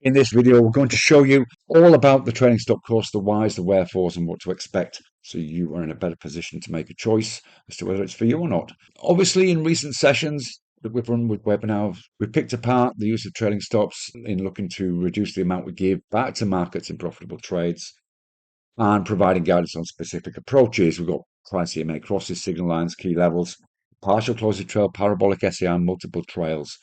In this video, we're going to show you all about the training stop course, the whys, the wherefores, and what to expect, so you are in a better position to make a choice as to whether it's for you or not. Obviously, in recent sessions that we've run with webinars, we've picked apart the use of trailing stops in looking to reduce the amount we give back to markets in profitable trades and providing guidance on specific approaches. We've got price EMA crosses, signal lines, key levels, partial closed trail, parabolic SEI, and multiple trails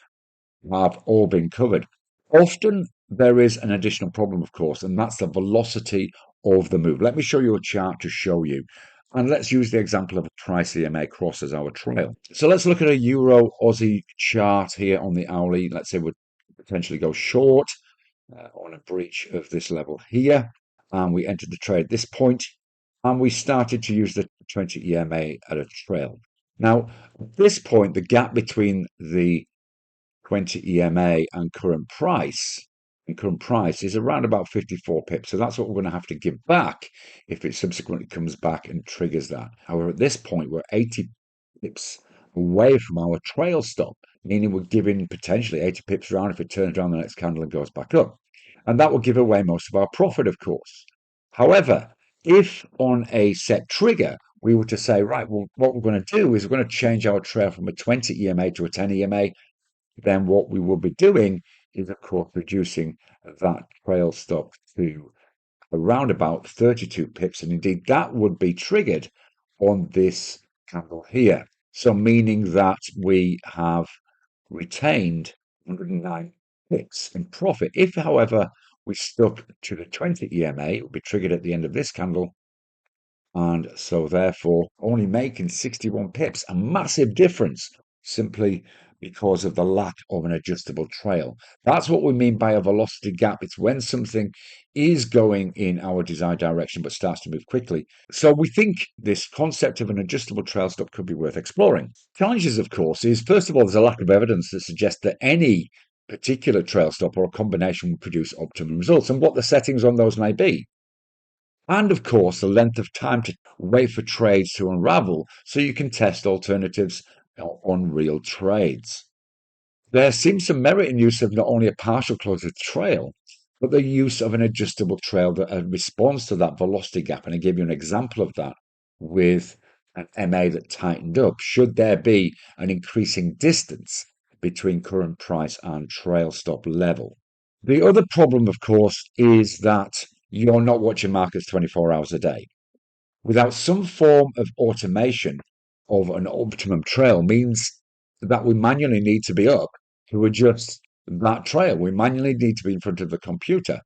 have all been covered. Often there is an additional problem, of course, and that's the velocity of the move. Let me show you a chart to show you. And let's use the example of a price EMA cross as our trail. So let's look at a Euro Aussie chart here on the hourly. Let's say we'd potentially go short on a breach of this level here. And we entered the trade at this point, and we started to use the 20 EMA at a trail. Now, at this point, the gap between the 20 EMA and current price is around about 54 pips. So that's what we're going to have to give back if it subsequently comes back and triggers that. However, at this point, we're 80 pips away from our trail stop, meaning we're giving potentially 80 pips around if it turns around the next candle and goes back up. And that will give away most of our profit, of course. However, if on a set trigger, we were to say, right, well, what we're going to do is we're going to change our trail from a 20 EMA to a 10 EMA, then what we will be doing is, of course, reducing that trail stop to around about 32 pips. And indeed, that would be triggered on this candle here. So meaning that we have retained 109 pips in profit. If, however, we stuck to the 20 EMA, it would be triggered at the end of this candle. And so therefore only making 61 pips, a massive difference simply because of the lack of an adjustable trail. That's what we mean by a velocity gap. It's when something is going in our desired direction but starts to move quickly. So we think this concept of an adjustable trail stop could be worth exploring. Challenges, of course, is first of all, there's a lack of evidence that suggests that any particular trail stop or a combination will produce optimum results and what the settings on those may be. And of course, the length of time to wait for trades to unravel so you can test alternatives on real trades. There seems some merit in use of not only a partial closed trail, but the use of an adjustable trail that responds to that velocity gap. And I give you an example of that with an MA that tightened up. Should there be an increasing distance between current price and trail stop level? The other problem, of course, is that you're not watching markets 24 hours a day. Without some form of automation of an optimum trail means that we manually need to be up to adjust that trail. We manually need to be in front of the computer.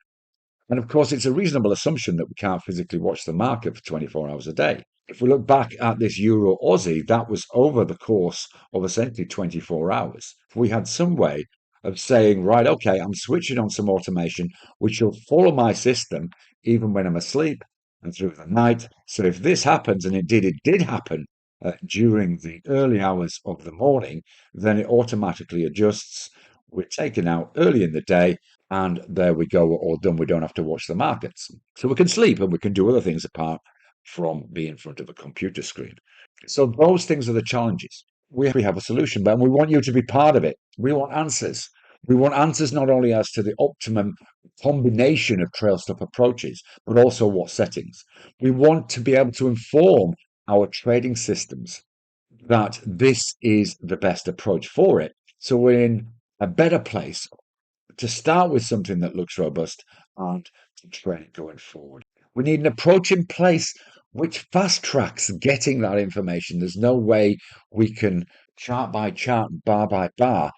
And of course, it's a reasonable assumption that we can't physically watch the market for 24 hours a day. If we look back at this Euro Aussie, that was over the course of essentially 24 hours. If we had some way of saying, right, okay, I'm switching on some automation, which will follow my system even when I'm asleep and through the night. So if this happens, and it did happen during the early hours of the morning, then it automatically adjusts. We're taken out early in the day, and there we go, we're all done. We don't have to watch the markets. So we can sleep and we can do other things apart from being in front of a computer screen. So those things are the challenges. We have a solution, but we want you to be part of it. We want answers. We want answers not only as to the optimum combination of trail stop approaches, but also what settings. We want to be able to inform our trading systems that this is the best approach for it. So we're in a better place to start with something that looks robust and to train it going forward. We need an approach in place which fast tracks getting that information. There's no way we can chart by chart, bar by bar,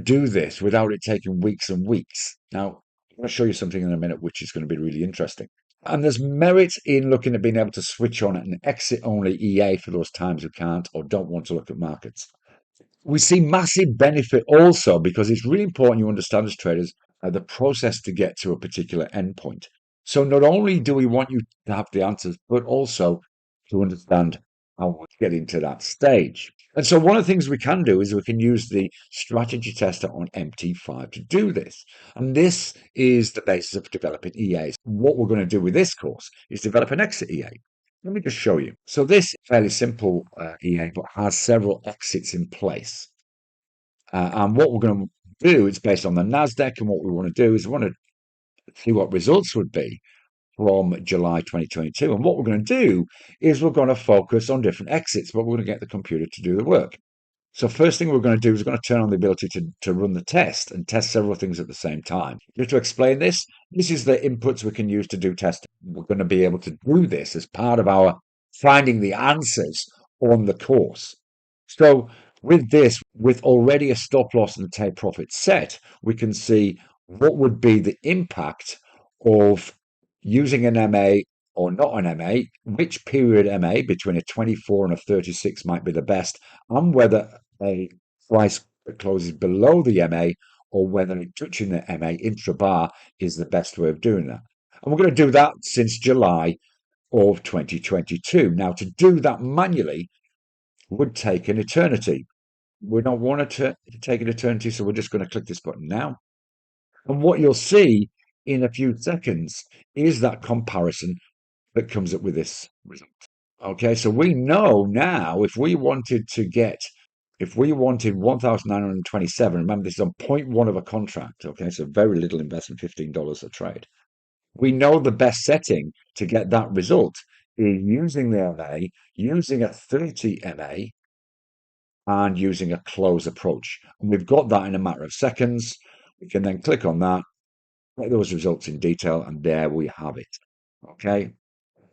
do this without it taking weeks and weeks. Now, I'm going to show you something in a minute which is going to be really interesting. And there's merit in looking at being able to switch on an exit only EA for those times who can't or don't want to look at markets. We see massive benefit also because it's really important you understand as traders the process to get to a particular endpoint. So not only do we want you to have the answers, but also to understand how we get into that stage. And so one of the things we can do is we can use the strategy tester on MT5 to do this. And this is the basis of developing EAs. What we're going to do with this course is develop an exit EA. Let me just show you. So this fairly simple EA, but has several exits in place. And what we're going to do is based on the NASDAQ. And what we want to do is we want to see what results would be from July 2022. And what we're going to do is we're going to focus on different exits, but we're going to get the computer to do the work. So first thing we're going to do is we're going to turn on the ability to run the test and test several things at the same time. Just to explain this, this is the inputs we can use to do testing. We're going to be able to do this as part of our finding the answers on the course. So with this, with already a stop loss and take profit set, we can see what would be the impact of using an MA or not an MA, which period MA between a 24 and a 36 might be the best, and whether a price that closes below the MA or whether touching the MA intra-bar is the best way of doing that. And we're going to do that since July of 2022. Now, to do that manually would take an eternity. We don't want it to take an eternity, so we're just going to click this button now. And what you'll see in a few seconds is that comparison that comes up with this result. Okay, so we know now if we wanted 1,927, remember this is on 0.1 of a contract, okay, so very little investment, $15 a trade. We know the best setting to get that result is using the MA, using a 30 MA, and using a close approach. And we've got that in a matter of seconds. We can then click on that, get those results in detail, and there we have it. Okay,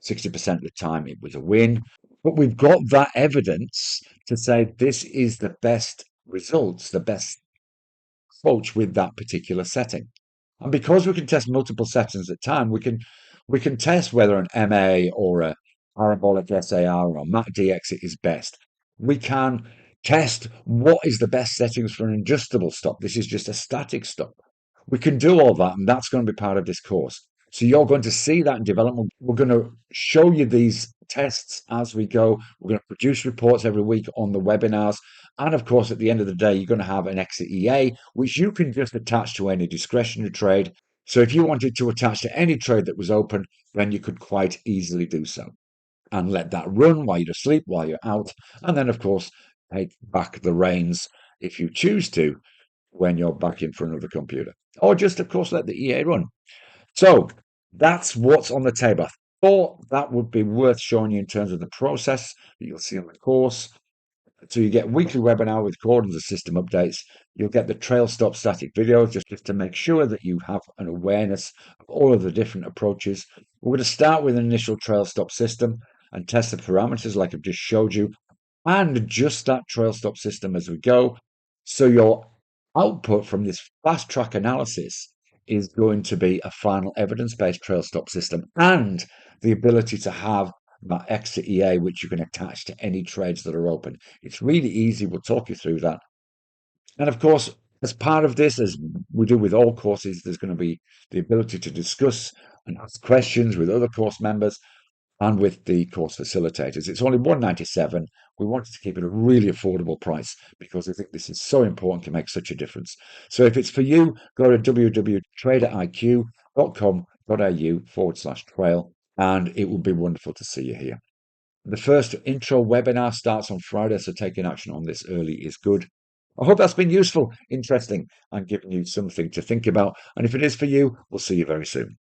60% of the time it was a win. But we've got that evidence to say this is the best results, the best approach with that particular setting. And because we can test multiple settings at a time, we can test whether an MA or a parabolic SAR or a MACD exit is best. We can test what is the best settings for an adjustable stop. This is just a static stop. We can do all that, and that's going to be part of this course. So you're going to see that in development. We're going to show you these tests as we go. We're going to produce reports every week on the webinars. And of course, at the end of the day, you're going to have an exit EA, which you can just attach to any discretionary trade. So if you wanted to attach to any trade that was open, then you could quite easily do so and let that run while you're asleep, while you're out. And then, of course, take back the reins if you choose to when you're back in front of the computer. Or just, of course, let the EA run. So that's what's on the table. I thought that would be worth showing you in terms of the process that you'll see on the course. So you get weekly webinar with recordings of system updates. You'll get the trail stop static videos just to make sure that you have an awareness of all of the different approaches. We're going to start with an initial trail stop system and test the parameters like I've just showed you and adjust that trail stop system as we go. So your output from this fast track analysis is going to be a final evidence-based trail stop system and the ability to have that exit EA, which you can attach to any trades that are open. It's really easy. We'll talk you through that. And of course, as part of this, as we do with all courses, there's going to be the ability to discuss and ask questions with other course members and with the course facilitators. It's only $197. We wanted to keep it a really affordable price because I think this is so important, can make such a difference. So if it's for you, go to www.traderiq.com.au/trail, and it will be wonderful to see you here. The first intro webinar starts on Friday, so taking action on this early is good. I hope that's been useful, interesting, and giving you something to think about. And if it is for you, we'll see you very soon.